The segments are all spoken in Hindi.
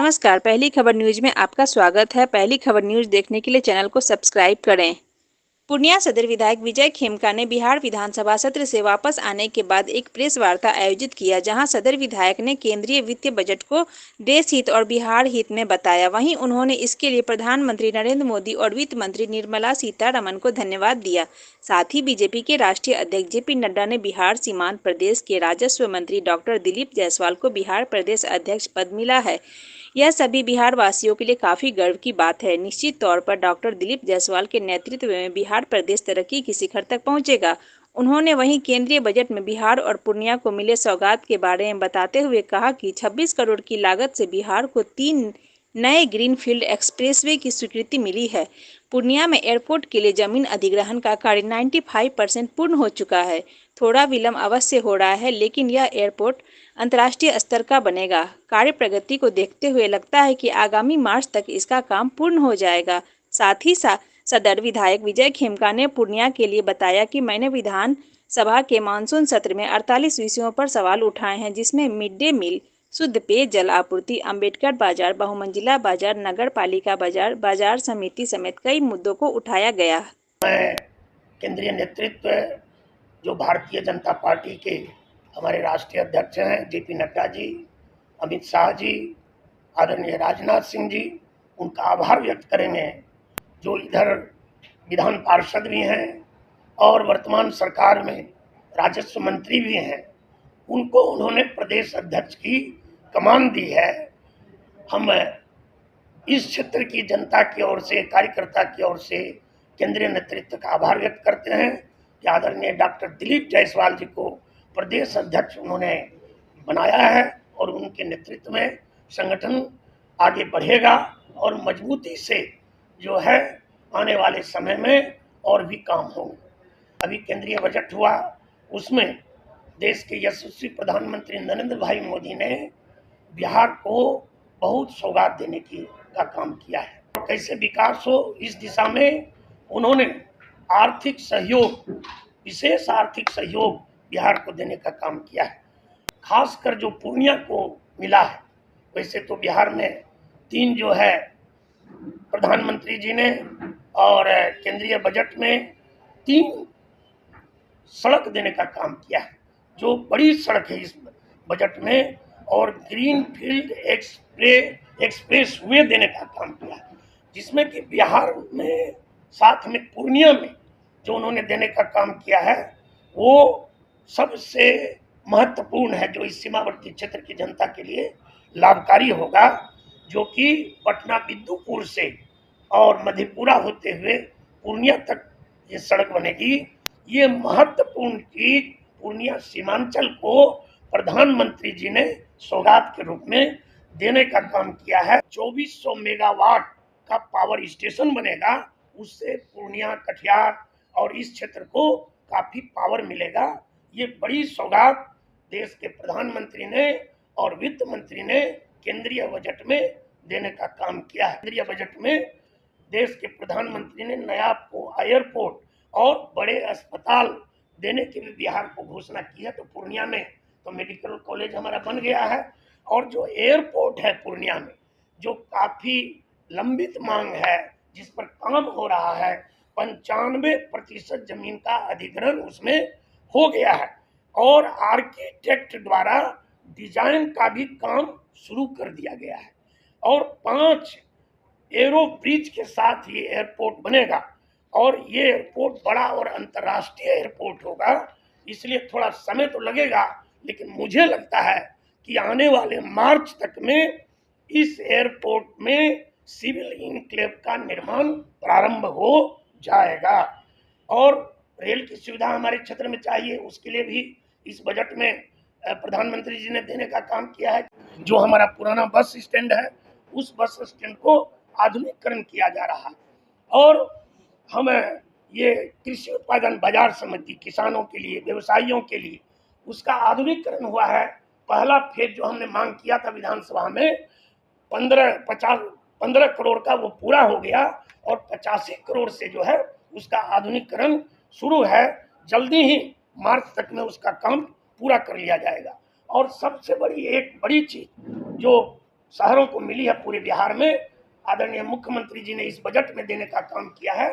नमस्कार। पहली खबर न्यूज में आपका स्वागत है। पहली खबर न्यूज देखने के लिए चैनल को सब्सक्राइब करें। पूर्णिया सदर विधायक विजय खेमका ने बिहार विधानसभा सत्र से वापस आने के बाद एक प्रेस वार्ता आयोजित किया, जहां सदर विधायक ने केंद्रीय वित्तीय बजट को देश हित और बिहार हित में बताया। वहीं उन्होंने इसके लिए प्रधानमंत्री नरेंद्र मोदी और वित्त मंत्री निर्मला सीतारमण को धन्यवाद दिया। साथ ही बीजेपी के राष्ट्रीय अध्यक्ष जेपी नड्डा ने बिहार सीमांत प्रदेश के राजस्व मंत्री डॉक्टर दिलीप जायसवाल को बिहार प्रदेश अध्यक्ष पद मिला है। यह सभी बिहार वासियों के लिए काफी गर्व की बात है। निश्चित तौर पर डॉक्टर दिलीप जायसवाल के नेतृत्व में बिहार प्रदेश तरक्की की शिखर तक पहुंचेगा। उन्होंने वहीं केंद्रीय बजट में बिहार और पूर्णिया को मिले सौगात के बारे में बताते हुए कहा कि 26 करोड़ की लागत से बिहार को 3 नए ग्रीनफील्ड एक्सप्रेसवे की स्वीकृति मिली है। पूर्णिया में एयरपोर्ट के लिए जमीन अधिग्रहण का कार्य 95% पूर्ण हो चुका है। थोड़ा विलंब अवश्य हो रहा है, लेकिन यह एयरपोर्ट अंतर्राष्ट्रीय स्तर का बनेगा। कार्य प्रगति को देखते हुए लगता है कि आगामी मार्च तक इसका काम पूर्ण हो जाएगा। साथ ही सदर विधायक विजय खेमका ने पूर्णिया के लिए बताया कि मैंने विधान सभा के मानसून सत्र में 48 विषयों पर सवाल उठाए हैं, जिसमें मिड डे मील, शुद्ध पेयजल आपूर्ति, अंबेडकर बाजार, बहुमंजिला बाजार, नगर पालिका बाजार, बाजार समिति समेत कई मुद्दों को उठाया गया। मैं केंद्रीय नेतृत्व जो भारतीय जनता पार्टी के हमारे राष्ट्रीय अध्यक्ष हैं जेपी नड्डा जी, अमित शाह जी, आदरणीय राजनाथ सिंह जी, उनका आभार व्यक्त करेंगे जो इधर विधान पार्षद भी हैं और वर्तमान सरकार में राजस्व मंत्री भी हैं। उनको उन्होंने प्रदेश अध्यक्ष की कमान दी है। हम इस क्षेत्र की जनता की ओर से, कार्यकर्ता की ओर से केंद्रीय नेतृत्व का आभार व्यक्त करते हैं कि आदरणीय डॉक्टर दिलीप जायसवाल जी को प्रदेश अध्यक्ष उन्होंने बनाया है और उनके नेतृत्व में संगठन आगे बढ़ेगा और मजबूती से जो है आने वाले समय में और भी काम होंगे। अभी केंद्रीय बजट हुआ, उसमें देश के यशस्वी प्रधानमंत्री नरेंद्र भाई मोदी ने बिहार को बहुत सौगात देने का काम किया है। कैसे विकास हो इस दिशा में उन्होंने आर्थिक सहयोग, विशेष आर्थिक सहयोग बिहार को देने का काम किया है। खासकर जो पूर्णिया को मिला है, वैसे तो बिहार में 3 जो है प्रधानमंत्री जी ने और केंद्रीय बजट में 3 सड़क देने का काम किया है, जो बड़ी सड़क है इस बजट में, और ग्रीन फील्ड एक्सप्रेस वे देने का काम किया है, जिसमें कि बिहार में साथ में पूर्णिया में जो उन्होंने देने का काम किया है वो सबसे महत्वपूर्ण है, जो इस सीमावर्ती क्षेत्र की जनता के लिए लाभकारी होगा, जो कि पटना बिद्दुपुर से और मधेपुरा होते हुए पूर्णिया तक ये सड़क बनेगी। ये महत्वपूर्ण चीज पूर्णिया सीमांचल को प्रधानमंत्री जी ने सौगात के रूप में देने का काम किया है। 2400 मेगावाट का पावर स्टेशन बनेगा, उससे पूर्णिया, कटिहार और इस क्षेत्र को काफी पावर मिलेगा। ये बड़ी सौगात देश के प्रधानमंत्री ने और वित्त मंत्री ने केंद्रीय बजट में देने का काम किया है। केंद्रीय बजट में देश के प्रधानमंत्री ने नया एयरपोर्ट और बड़े अस्पताल देने की भी बिहार को घोषणा की है। तो पूर्णिया में तो मेडिकल कॉलेज हमारा बन गया है, और जो एयरपोर्ट है पूर्णिया में, जो काफी लंबित मांग है, जिस पर काम हो रहा है, 95% जमीन का अधिग्रहण उसमें हो गया है और आर्किटेक्ट द्वारा डिजाइन का भी काम शुरू कर दिया गया है और 5 एरो ब्रिज के साथ ये एयरपोर्ट बनेगा और ये एयरपोर्ट बड़ा और अंतर्राष्ट्रीय एयरपोर्ट होगा। इसलिए थोड़ा समय तो लगेगा, लेकिन मुझे लगता है कि आने वाले मार्च तक में इस एयरपोर्ट में सिविल इनक्लेव का निर्माण प्रारंभ हो जाएगा। और रेल की सुविधा हमारे क्षेत्र में चाहिए, उसके लिए भी इस बजट में प्रधानमंत्री जी ने देने का काम किया है। जो हमारा पुराना बस स्टैंड है, उस बस स्टैंड को आधुनिकीकरण किया जा रहा है और हम ये कृषि उत्पादन बाजार समिति किसानों के लिए, व्यवसायियों के लिए, उसका आधुनिकीकरण हुआ है। पहला फेज जो हमने मांग किया था विधानसभा में 15 करोड़ का, वो पूरा हो गया और 85 करोड़ से जो है उसका आधुनिकीकरण शुरू है। जल्दी ही मार्च तक में उसका काम पूरा कर लिया जाएगा। और सबसे बड़ी एक बड़ी चीज जो शहरों को मिली है पूरे बिहार में, आदरणीय मुख्यमंत्री जी ने इस बजट में देने का काम किया है,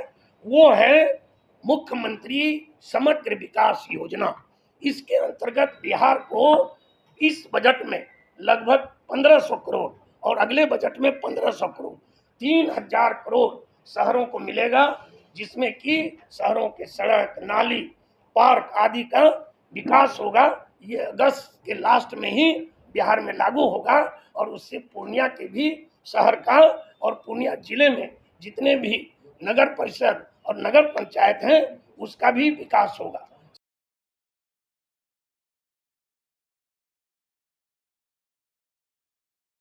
वो है मुख्यमंत्री समग्र विकास योजना। इसके अंतर्गत बिहार को इस बजट में लगभग 1500 करोड़ और अगले बजट में 1500 करोड़ 3000 करोड़ शहरों को मिलेगा, जिसमें कि शहरों के सड़क, नाली, पार्क आदि का विकास होगा। ये अगस्त के लास्ट में ही बिहार में लागू होगा और उससे पूर्णिया के भी शहर का और पूर्णिया जिले में जितने भी नगर परिषद और नगर पंचायत हैं उसका भी विकास होगा।